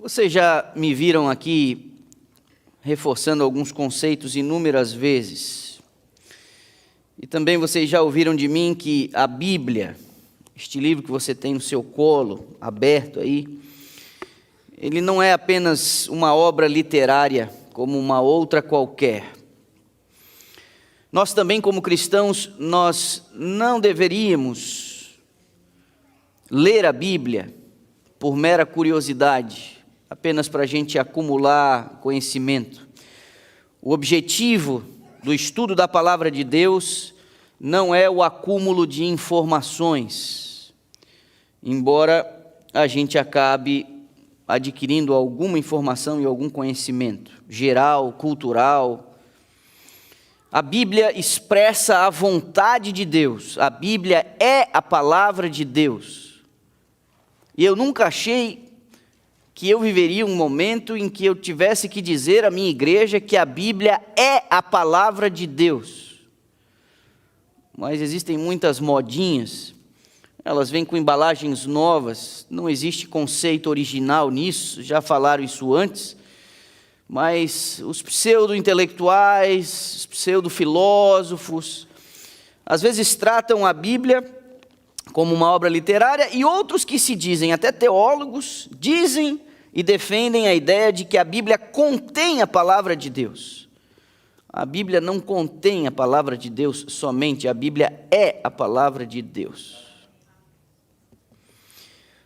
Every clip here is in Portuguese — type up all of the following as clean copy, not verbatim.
Vocês já me viram aqui reforçando alguns conceitos inúmeras vezes. E também vocês já ouviram de mim que a Bíblia, este livro que você tem no seu colo, aberto aí, ele não é apenas uma obra literária como uma outra qualquer. Nós também, como cristãos, nós não deveríamos ler a Bíblia por mera curiosidade, apenas para a gente acumular conhecimento. O objetivo do estudo da palavra de Deus não é o acúmulo de informações, embora a gente acabe adquirindo alguma informação e algum conhecimento geral, cultural. A Bíblia expressa a vontade de Deus, a Bíblia é a palavra de Deus. E eu nunca achei que eu viveria um momento em que eu tivesse que dizer à minha igreja que a Bíblia é a palavra de Deus. Mas existem muitas modinhas, elas vêm com embalagens novas, não existe conceito original nisso, já falaram isso antes, mas os pseudo-intelectuais, os pseudo-filósofos, às vezes tratam a Bíblia como uma obra literária, e outros que se dizem até teólogos, dizem e defendem a ideia de que a Bíblia contém a palavra de Deus. A Bíblia não contém a palavra de Deus somente, a Bíblia é a palavra de Deus.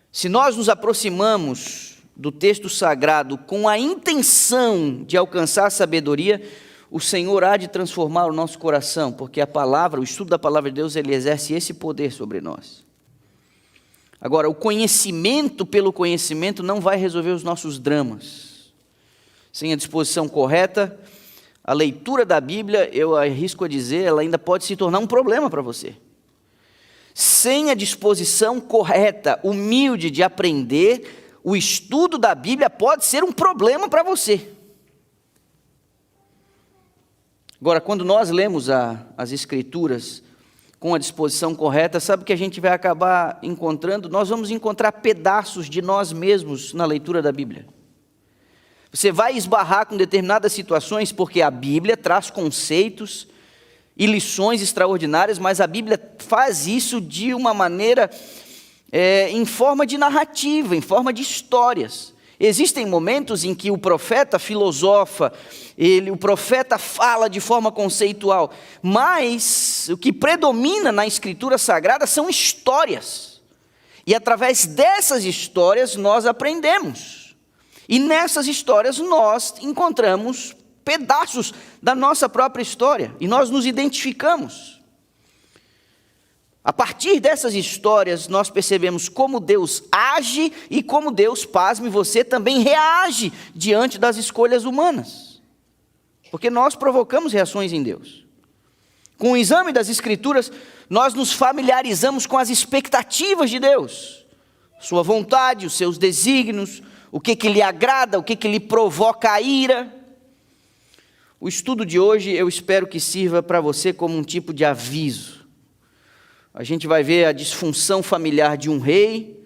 Se nós nos aproximamos do texto sagrado com a intenção de alcançar a sabedoria, o Senhor há de transformar o nosso coração, porque a palavra, o estudo da palavra de Deus, ele exerce esse poder sobre nós. Agora, o conhecimento pelo conhecimento não vai resolver os nossos dramas. Sem a disposição correta, a leitura da Bíblia, eu arrisco a dizer, ela ainda pode se tornar um problema para você. Sem a disposição correta, humilde de aprender, o estudo da Bíblia pode ser um problema para você. Agora, quando nós lemos as Escrituras com a disposição correta, sabe o que a gente vai acabar encontrando? Nós vamos encontrar pedaços de nós mesmos na leitura da Bíblia. Você vai esbarrar com determinadas situações, porque a Bíblia traz conceitos e lições extraordinárias, mas a Bíblia faz isso de uma maneira, em forma de narrativa, em forma de histórias. Existem momentos em que o profeta filosofa, o profeta fala de forma conceitual, mas o que predomina na Escritura Sagrada são histórias. E através dessas histórias nós aprendemos. E nessas histórias nós encontramos pedaços da nossa própria história, e nós nos identificamos. A partir dessas histórias, nós percebemos como Deus age e como Deus, pasme você, também reage diante das escolhas humanas. Porque nós provocamos reações em Deus. Com o exame das Escrituras, nós nos familiarizamos com as expectativas de Deus. Sua vontade, os seus desígnios, o que lhe agrada, o que lhe provoca a ira. O estudo de hoje, eu espero que sirva para você como um tipo de aviso. A gente vai ver a disfunção familiar de um rei,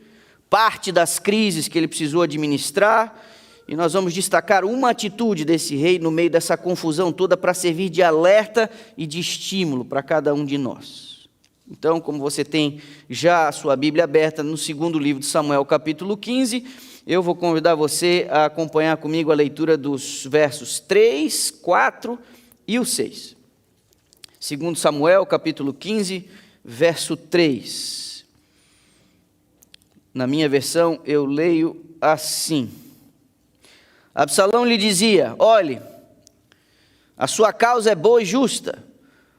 parte das crises que ele precisou administrar, e nós vamos destacar uma atitude desse rei no meio dessa confusão toda para servir de alerta e de estímulo para cada um de nós. Então, como você tem já a sua Bíblia aberta no segundo livro de Samuel, capítulo 15, eu vou convidar você a acompanhar comigo a leitura dos versos 3, 4 e o 6. Segundo Samuel, capítulo 15, verso 3. Na minha versão, eu leio assim. Absalão lhe dizia: olhe, a sua causa é boa e justa,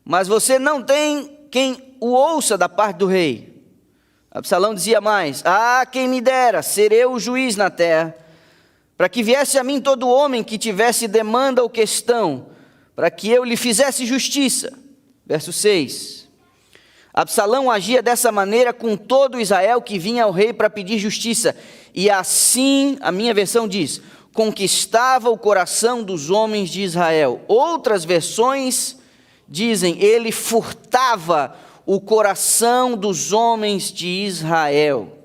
mas você não tem quem o ouça da parte do rei. Absalão dizia mais: quem me dera ser eu o juiz na terra, para que viesse a mim todo homem que tivesse demanda ou questão, para que eu lhe fizesse justiça. Verso 6. Absalão agia dessa maneira com todo Israel que vinha ao rei para pedir justiça, e assim, a minha versão diz, conquistava o coração dos homens de Israel. Outras versões dizem, ele furtava o coração dos homens de Israel.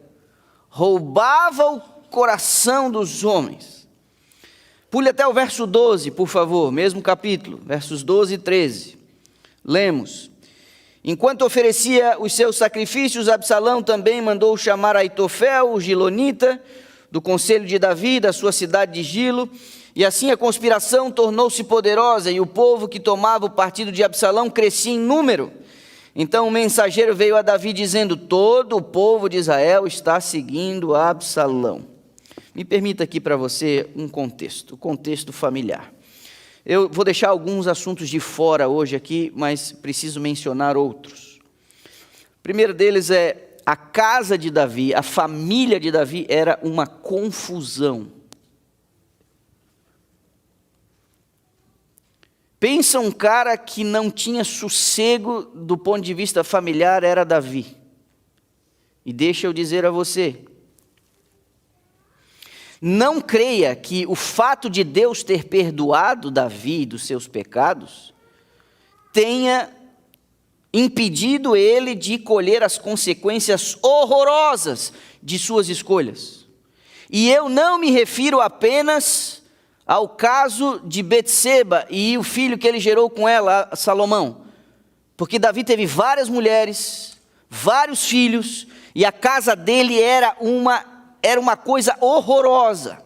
Roubava o coração dos homens. Pule até o verso 12, por favor, mesmo capítulo, versos 12 e 13. Lemos: enquanto oferecia os seus sacrifícios, Absalão também mandou chamar Aitofel, o gilonita, do conselho de Davi, da sua cidade de Gilo, e assim a conspiração tornou-se poderosa, e o povo que tomava o partido de Absalão crescia em número. Então o mensageiro veio a Davi dizendo: todo o povo de Israel está seguindo Absalão. Me permita aqui para você um contexto, contexto familiar. Eu vou deixar alguns assuntos de fora hoje aqui, mas preciso mencionar outros. O primeiro deles é a casa de Davi, a família de Davi era uma confusão. Pensa um cara que não tinha sossego do ponto de vista familiar, era Davi. E deixa eu dizer a você, não creia que o fato de Deus ter perdoado Davi dos seus pecados tenha impedido ele de colher as consequências horrorosas de suas escolhas. E eu não me refiro apenas ao caso de Betseba e o filho que ele gerou com ela, Salomão. Porque Davi teve várias mulheres, vários filhos, e a casa dele era uma coisa horrorosa.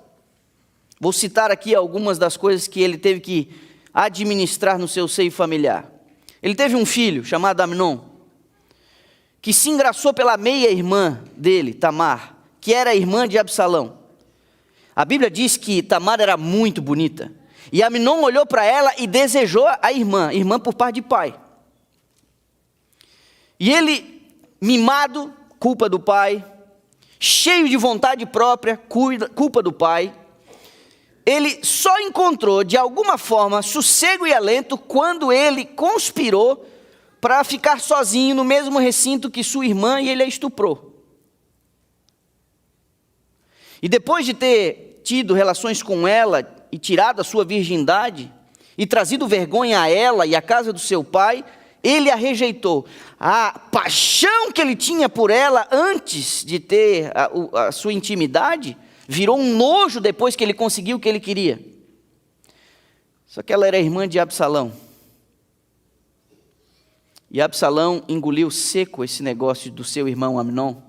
Vou citar aqui algumas das coisas que ele teve que administrar no seu seio familiar. Ele teve um filho chamado Amnon, que se engraçou pela meia-irmã dele, Tamar, que era irmã de Absalão. A Bíblia diz que Tamar era muito bonita, e Amnon olhou para ela e desejou a irmã por parte de pai. E ele, mimado, culpa do pai, cheio de vontade própria, culpa do pai, ele só encontrou, de alguma forma, sossego e alento quando ele conspirou para ficar sozinho no mesmo recinto que sua irmã e ele a estuprou. E depois de ter tido relações com ela e tirado a sua virgindade e trazido vergonha a ela e à casa do seu pai, ele a rejeitou. A paixão que ele tinha por ela antes de ter a sua intimidade virou um nojo depois que ele conseguiu o que ele queria. Só que ela era irmã de Absalão. E Absalão engoliu seco esse negócio do seu irmão Amnon.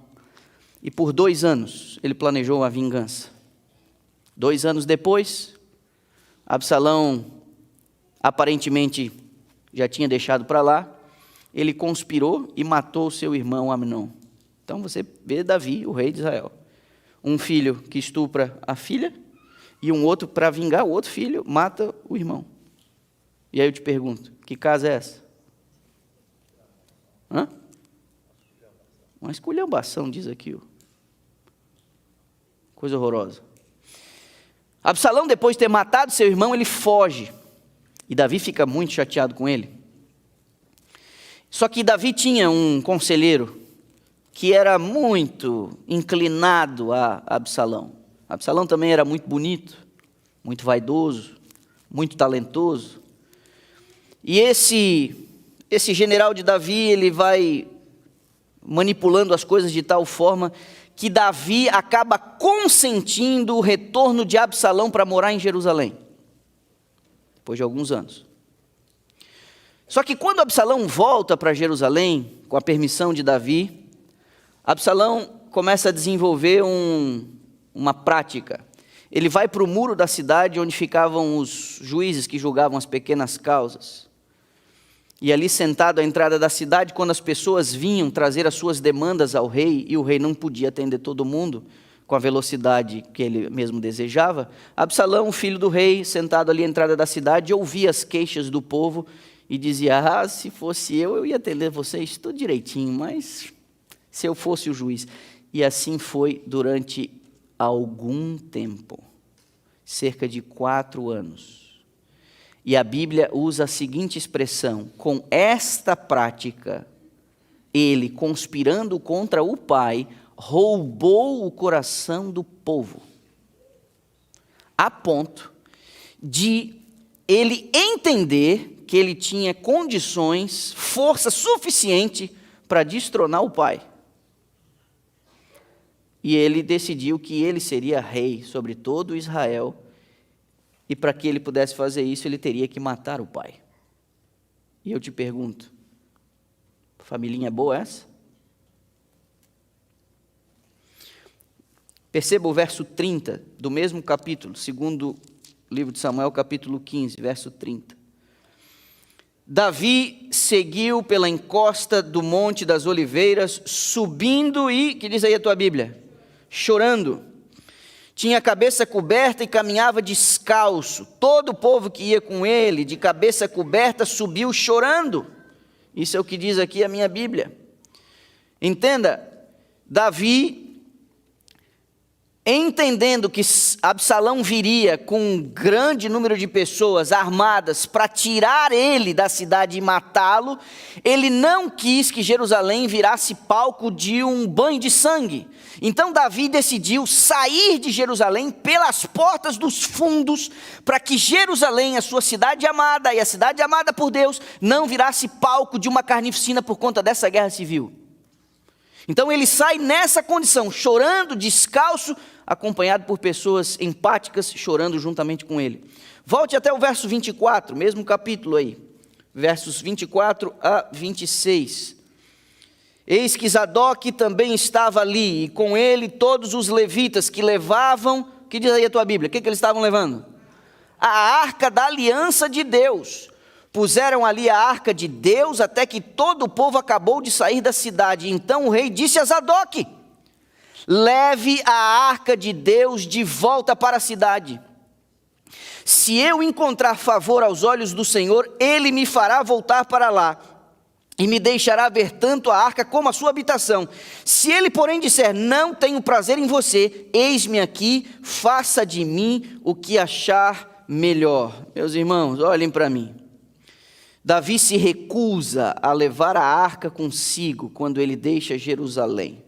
E por 2 anos ele planejou a vingança. 2 anos depois, Absalão aparentemente já tinha deixado para lá. Ele conspirou e matou seu irmão Amnon. Então você vê Davi, o rei de Israel. Um filho que estupra a filha, e um outro, para vingar o outro filho, mata o irmão. E aí eu te pergunto, que casa é essa? Hã? Uma esculhambação, diz aqui. Coisa horrorosa. Absalão, depois de ter matado seu irmão, ele foge. E Davi fica muito chateado com ele. Só que Davi tinha um conselheiro que era muito inclinado a Absalão. Absalão também era muito bonito, muito vaidoso, muito talentoso. E esse general de Davi, ele vai manipulando as coisas de tal forma que Davi acaba consentindo o retorno de Absalão para morar em Jerusalém, depois de alguns anos. Só que quando Absalão volta para Jerusalém, com a permissão de Davi, Absalão começa a desenvolver uma prática. Ele vai para o muro da cidade onde ficavam os juízes que julgavam as pequenas causas. E ali sentado à entrada da cidade, quando as pessoas vinham trazer as suas demandas ao rei, e o rei não podia atender todo mundo com a velocidade que ele mesmo desejava, Absalão, filho do rei, sentado ali à entrada da cidade, ouvia as queixas do povo e dizia: se fosse eu ia atender vocês tudo direitinho, mas se eu fosse o juiz. E assim foi durante algum tempo, cerca de 4 anos. E a Bíblia usa a seguinte expressão: com esta prática, ele, conspirando contra o pai, roubou o coração do povo, a ponto de ele entender que ele tinha condições, força suficiente para destronar o pai. E ele decidiu que ele seria rei sobre todo Israel. E para que ele pudesse fazer isso, ele teria que matar o pai. E eu te pergunto, familhinha boa essa? Perceba o verso 30 do mesmo capítulo, segundo livro de Samuel, capítulo 15, verso 30. Davi seguiu pela encosta do Monte das Oliveiras, subindo e, que diz aí a tua Bíblia? Chorando. Tinha a cabeça coberta e caminhava descalço. Todo o povo que ia com ele, de cabeça coberta, subiu chorando. Isso é o que diz aqui a minha Bíblia. Entenda, Davi, entendendo que Absalão viria com um grande número de pessoas armadas para tirar ele da cidade e matá-lo, ele não quis que Jerusalém virasse palco de um banho de sangue. Então Davi decidiu sair de Jerusalém pelas portas dos fundos, para que Jerusalém, a sua cidade amada e a cidade amada por Deus, não virasse palco de uma carnificina por conta dessa guerra civil. Então ele sai nessa condição, chorando, descalço, acompanhado por pessoas empáticas, chorando juntamente com ele. Volte até o verso 24, mesmo capítulo aí, versos 24 a 26. Eis que Zadok também estava ali, e com ele todos os levitas que levavam, que diz aí a tua Bíblia, o que eles estavam levando? A arca da aliança de Deus. Puseram ali a arca de Deus, até que todo o povo acabou de sair da cidade. Então o rei disse a Zadok: leve a arca de Deus de volta para a cidade. Se eu encontrar favor aos olhos do Senhor, ele me fará voltar para lá, e me deixará ver tanto a arca como a sua habitação. Se ele, porém, disser: não tenho prazer em você, eis-me aqui, faça de mim o que achar melhor. Meus irmãos, olhem para mim. Davi se recusa a levar a arca consigo quando ele deixa Jerusalém.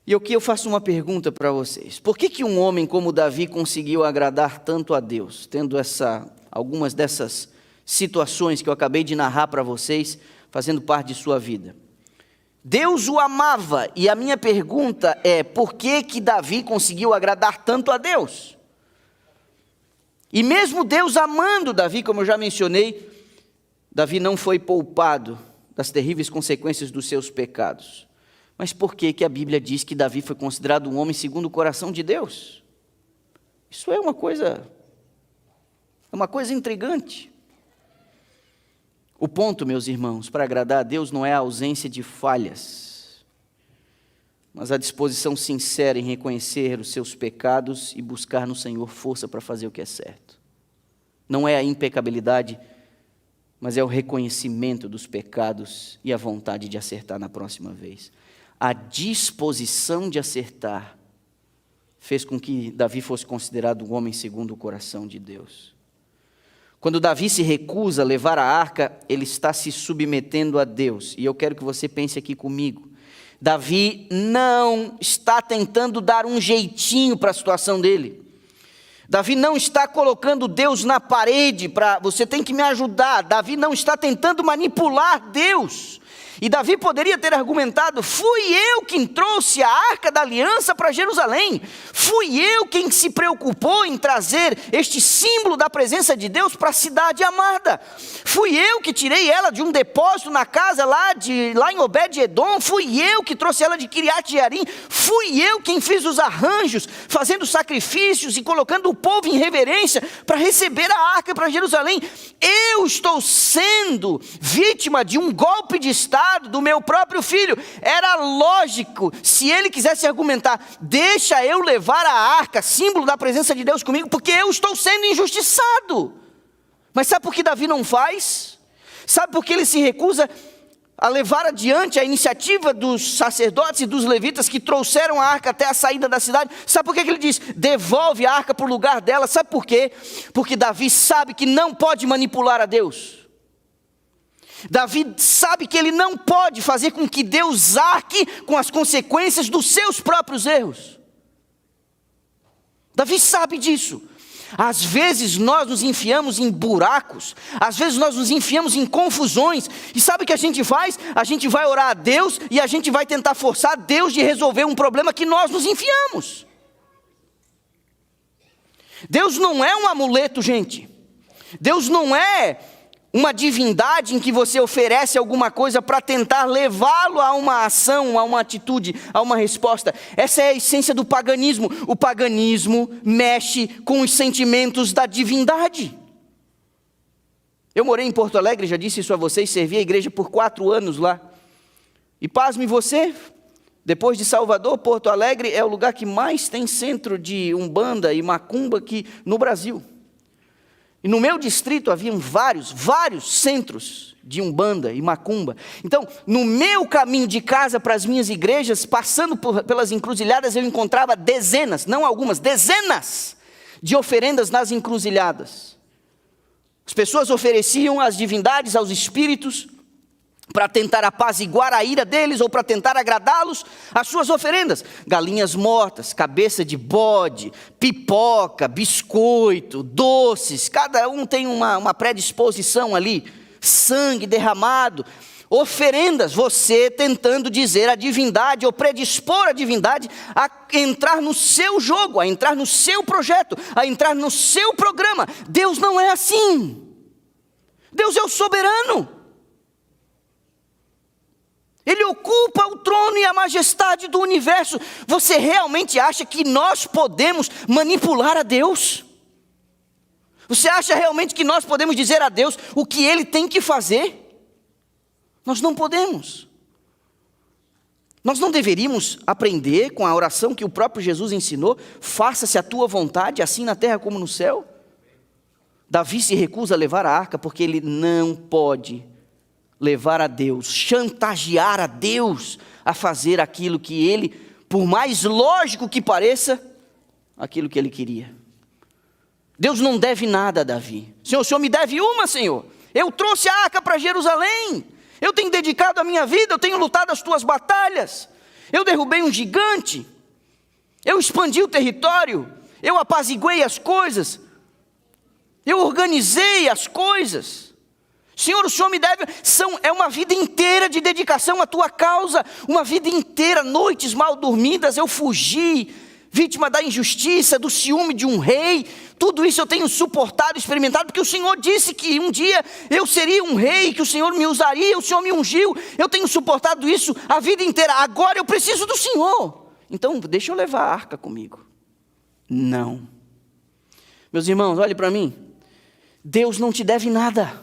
E aqui eu faço uma pergunta para vocês. Por que um homem como Davi conseguiu agradar tanto a Deus, tendo algumas dessas situações que eu acabei de narrar para vocês, fazendo parte de sua vida? Deus o amava, e a minha pergunta é: por que Davi conseguiu agradar tanto a Deus? E mesmo Deus amando Davi, como eu já mencionei, Davi não foi poupado das terríveis consequências dos seus pecados. Mas por que a Bíblia diz que Davi foi considerado um homem segundo o coração de Deus? Isso é uma coisa intrigante. O ponto, meus irmãos, para agradar a Deus não é a ausência de falhas, mas a disposição sincera em reconhecer os seus pecados e buscar no Senhor força para fazer o que é certo. Não é a impecabilidade, mas é o reconhecimento dos pecados e a vontade de acertar na próxima vez. A disposição de acertar fez com que Davi fosse considerado um homem segundo o coração de Deus. Quando Davi se recusa a levar a arca, ele está se submetendo a Deus. E eu quero que você pense aqui comigo. Davi não está tentando dar um jeitinho para a situação dele. Davi não está colocando Deus na parede para você tem que me ajudar. Davi não está tentando manipular Deus. E Davi poderia ter argumentado: fui eu quem trouxe a arca da aliança para Jerusalém, fui eu quem se preocupou em trazer este símbolo da presença de Deus para a cidade amada, fui eu que tirei ela de um depósito na casa lá em Obed-Edom, fui eu que trouxe ela de Kiriat-Jearim, fui eu quem fiz os arranjos, fazendo sacrifícios e colocando o povo em reverência para receber a arca para Jerusalém. Eu estou sendo vítima de um golpe de Estado do meu próprio filho. Era lógico, se ele quisesse argumentar: deixa eu levar a arca, símbolo da presença de Deus comigo, porque eu estou sendo injustiçado. Mas sabe por que Davi não faz? Sabe por que ele se recusa a levar adiante a iniciativa dos sacerdotes e dos levitas que trouxeram a arca até a saída da cidade? Sabe por que ele diz: devolve a arca para o lugar dela? Sabe por quê? Porque Davi sabe que não pode manipular a Deus. Davi sabe que ele não pode fazer com que Deus arque com as consequências dos seus próprios erros. Davi sabe disso. Às vezes nós nos enfiamos em buracos, às vezes nós nos enfiamos em confusões, e sabe o que a gente faz? A gente vai orar a Deus e a gente vai tentar forçar Deus de resolver um problema que nós nos enfiamos. Deus não é um amuleto, gente. Deus não é uma divindade em que você oferece alguma coisa para tentar levá-lo a uma ação, a uma atitude, a uma resposta. Essa é a essência do paganismo. O paganismo mexe com os sentimentos da divindade. Eu morei em Porto Alegre, já disse isso a vocês, servi a igreja por 4 anos lá. E pasme você, depois de Salvador, Porto Alegre é o lugar que mais tem centro de umbanda e macumba aqui no Brasil. E no meu distrito haviam vários centros de umbanda e macumba. Então, no meu caminho de casa para as minhas igrejas, passando pelas encruzilhadas, eu encontrava dezenas, não algumas, dezenas de oferendas nas encruzilhadas. As pessoas ofereciam às divindades, aos espíritos, para tentar apaziguar a ira deles ou para tentar agradá-los, as suas oferendas. Galinhas mortas, cabeça de bode, pipoca, biscoito, doces, cada um tem uma predisposição ali, sangue derramado, oferendas, você tentando dizer à divindade ou predispor a divindade a entrar no seu jogo, a entrar no seu projeto, a entrar no seu programa. Deus não é assim. Deus é o soberano. Ele ocupa o trono e a majestade do universo. Você realmente acha que nós podemos manipular a Deus? Você acha realmente que nós podemos dizer a Deus o que Ele tem que fazer? Nós não podemos. Nós não deveríamos aprender com a oração que o próprio Jesus ensinou? Faça-se a tua vontade, assim na terra como no céu. Davi se recusa a levar a arca porque ele não pode levar a Deus, chantagear a Deus a fazer aquilo que ele, por mais lógico que pareça, aquilo que ele queria. Deus não deve nada a Davi. Senhor, o Senhor me deve uma, Senhor. Eu trouxe a arca para Jerusalém. Eu tenho dedicado a minha vida, eu tenho lutado as tuas batalhas. Eu derrubei um gigante. Eu expandi o território. Eu apaziguei as coisas. Eu organizei as coisas. Senhor, o Senhor me deve, é uma vida inteira de dedicação à tua causa, uma vida inteira, noites mal dormidas, eu fugi, vítima da injustiça, do ciúme de um rei, tudo isso eu tenho suportado, experimentado, porque o Senhor disse que um dia eu seria um rei, que o Senhor me usaria, o Senhor me ungiu, eu tenho suportado isso a vida inteira, agora eu preciso do Senhor, então deixa eu levar a arca comigo. Não. Meus irmãos, olhe para mim, Deus não te deve nada.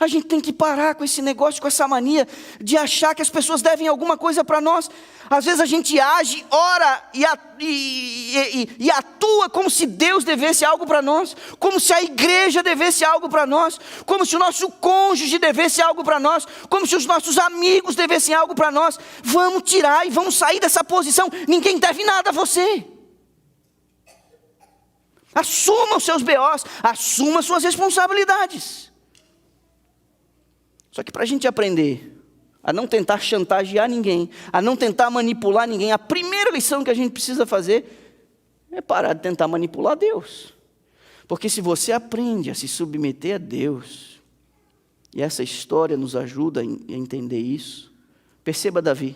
A gente tem que parar com esse negócio, com essa mania de achar que as pessoas devem alguma coisa para nós. Às vezes a gente age, ora e atua como se Deus devesse algo para nós, como se a igreja devesse algo para nós, como se o nosso cônjuge devesse algo para nós, como se os nossos amigos devessem algo para nós. Vamos tirar e vamos sair dessa posição. Ninguém deve nada a você. Assuma os seus BOs, assuma as suas responsabilidades. Só que para a gente aprender a não tentar chantagear ninguém, a não tentar manipular ninguém, a primeira lição que a gente precisa fazer é parar de tentar manipular Deus. Porque se você aprende a se submeter a Deus, e essa história nos ajuda a entender isso, perceba Davi,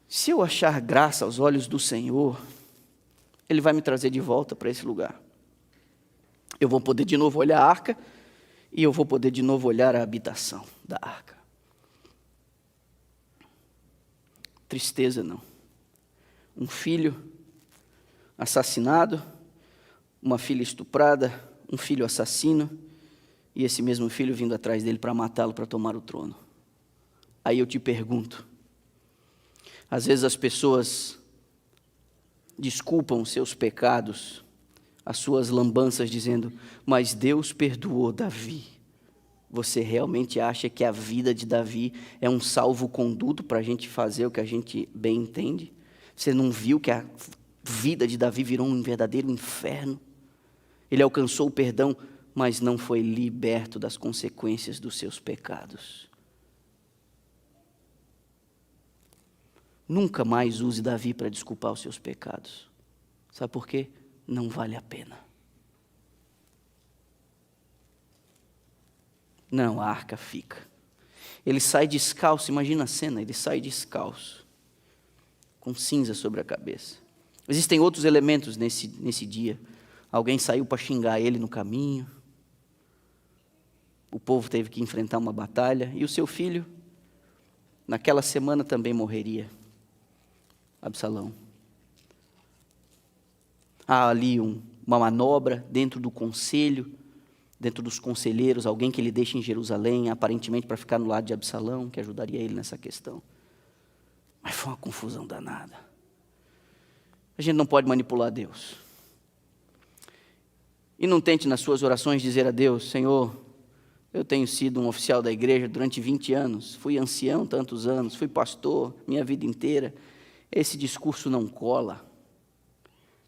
se eu achar graça aos olhos do Senhor, Ele vai me trazer de volta para esse lugar. Eu vou poder de novo olhar a arca, e eu vou poder de novo olhar a habitação da arca. Tristeza não. Um filho assassinado, uma filha estuprada, um filho assassino, e esse mesmo filho vindo atrás dele para matá-lo, para tomar o trono. Aí eu te pergunto, às vezes as pessoas desculpam os seus pecados, as suas lambanças, dizendo, mas Deus perdoou Davi. Você realmente acha que a vida de Davi é um salvo-conduto para a gente fazer o que a gente bem entende? Você não viu que a vida de Davi virou um verdadeiro inferno? Ele alcançou o perdão, mas não foi liberto das consequências dos seus pecados. Nunca mais use Davi para desculpar os seus pecados. Sabe por quê? Não vale a pena. Não, a arca fica. Ele sai descalço, imagina a cena, ele sai descalço, com cinza sobre a cabeça. Existem outros elementos nesse dia. Alguém saiu para xingar ele no caminho. O povo teve que enfrentar uma batalha. E o seu filho, naquela semana, também morreria. Absalão. Há ali uma manobra dentro do conselho, dentro dos conselheiros, alguém que ele deixa em Jerusalém, aparentemente para ficar no lado de Absalão, que ajudaria ele nessa questão. Mas foi uma confusão danada. A gente não pode manipular Deus. E não tente nas suas orações dizer a Deus: Senhor, eu tenho sido um oficial da igreja durante 20 anos, fui ancião tantos anos, fui pastor minha vida inteira. Esse discurso não cola.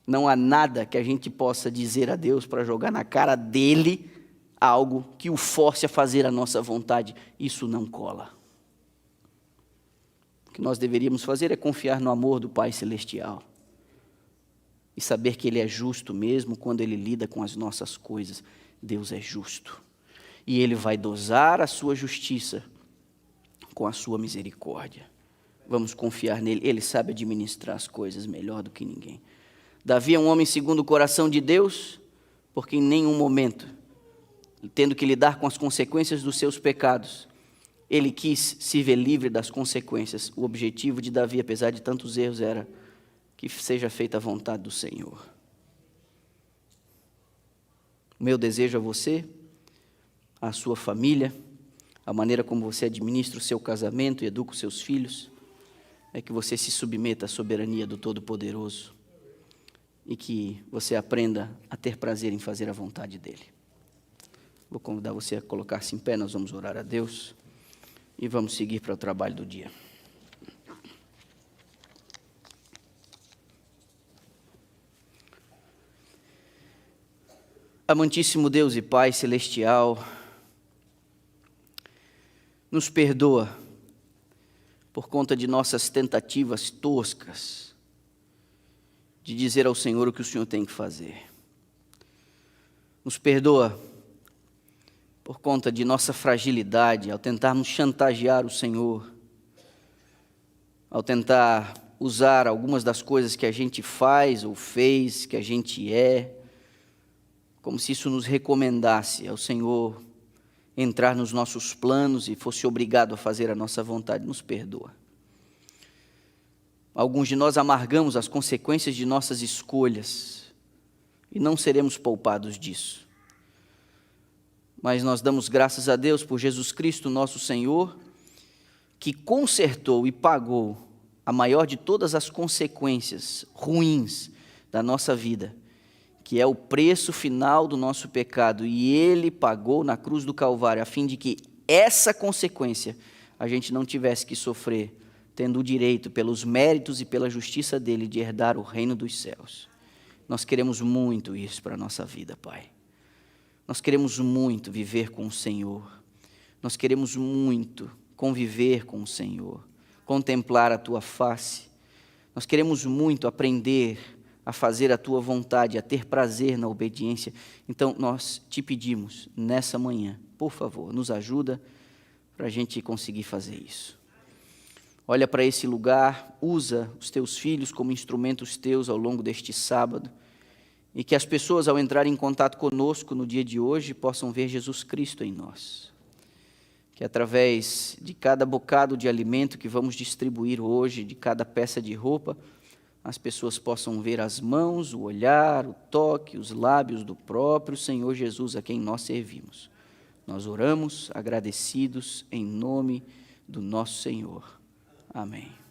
Não há nada que a gente possa dizer a Deus para jogar na cara dele algo que o force a fazer a nossa vontade. Isso não cola. O que nós deveríamos fazer é confiar no amor do Pai Celestial e saber que Ele é justo mesmo quando Ele lida com as nossas coisas. Deus é justo e Ele vai dosar a sua justiça com a sua misericórdia. Vamos confiar nele. Ele sabe administrar as coisas melhor do que ninguém. Davi é um homem segundo o coração de Deus, porque em nenhum momento, tendo que lidar com as consequências dos seus pecados, ele quis se ver livre das consequências. O objetivo de Davi, apesar de tantos erros, era que seja feita a vontade do Senhor. O meu desejo a você, à sua família, a maneira como você administra o seu casamento e educa os seus filhos, é que você se submeta à soberania do Todo-Poderoso e que você aprenda a ter prazer em fazer a vontade dEle. Vou convidar você a colocar-se em pé, nós vamos orar a Deus e vamos seguir para o trabalho do dia. Amantíssimo Deus e Pai Celestial, nos perdoa por conta de nossas tentativas toscas de dizer ao Senhor o que o Senhor tem que fazer. Nos perdoa por conta de nossa fragilidade ao tentarmos chantagear o Senhor, ao tentar usar algumas das coisas que a gente faz ou fez, que a gente é, como se isso nos recomendasse ao Senhor entrar nos nossos planos e fosse obrigado a fazer a nossa vontade. Nos perdoa. Alguns de nós amargamos as consequências de nossas escolhas e não seremos poupados disso. Mas nós damos graças a Deus por Jesus Cristo, nosso Senhor, que consertou e pagou a maior de todas as consequências ruins da nossa vida, que é o preço final do nosso pecado, e Ele pagou na cruz do Calvário, a fim de que essa consequência a gente não tivesse que sofrer, tendo o direito, pelos méritos e pela justiça dEle, de herdar o reino dos céus. Nós queremos muito isso para a nossa vida, Pai. Nós queremos muito viver com o Senhor. Nós queremos muito conviver com o Senhor, contemplar a Tua face. Nós queremos muito aprender a fazer a Tua vontade, a ter prazer na obediência. Então, nós te pedimos, nessa manhã, por favor, nos ajuda para a gente conseguir fazer isso. Olha para esse lugar, usa os Teus filhos como instrumentos Teus ao longo deste sábado, e que as pessoas, ao entrarem em contato conosco no dia de hoje, possam ver Jesus Cristo em nós. Que através de cada bocado de alimento que vamos distribuir hoje, de cada peça de roupa, as pessoas possam ver as mãos, o olhar, o toque, os lábios do próprio Senhor Jesus, a quem nós servimos. Nós oramos agradecidos em nome do nosso Senhor. Amém.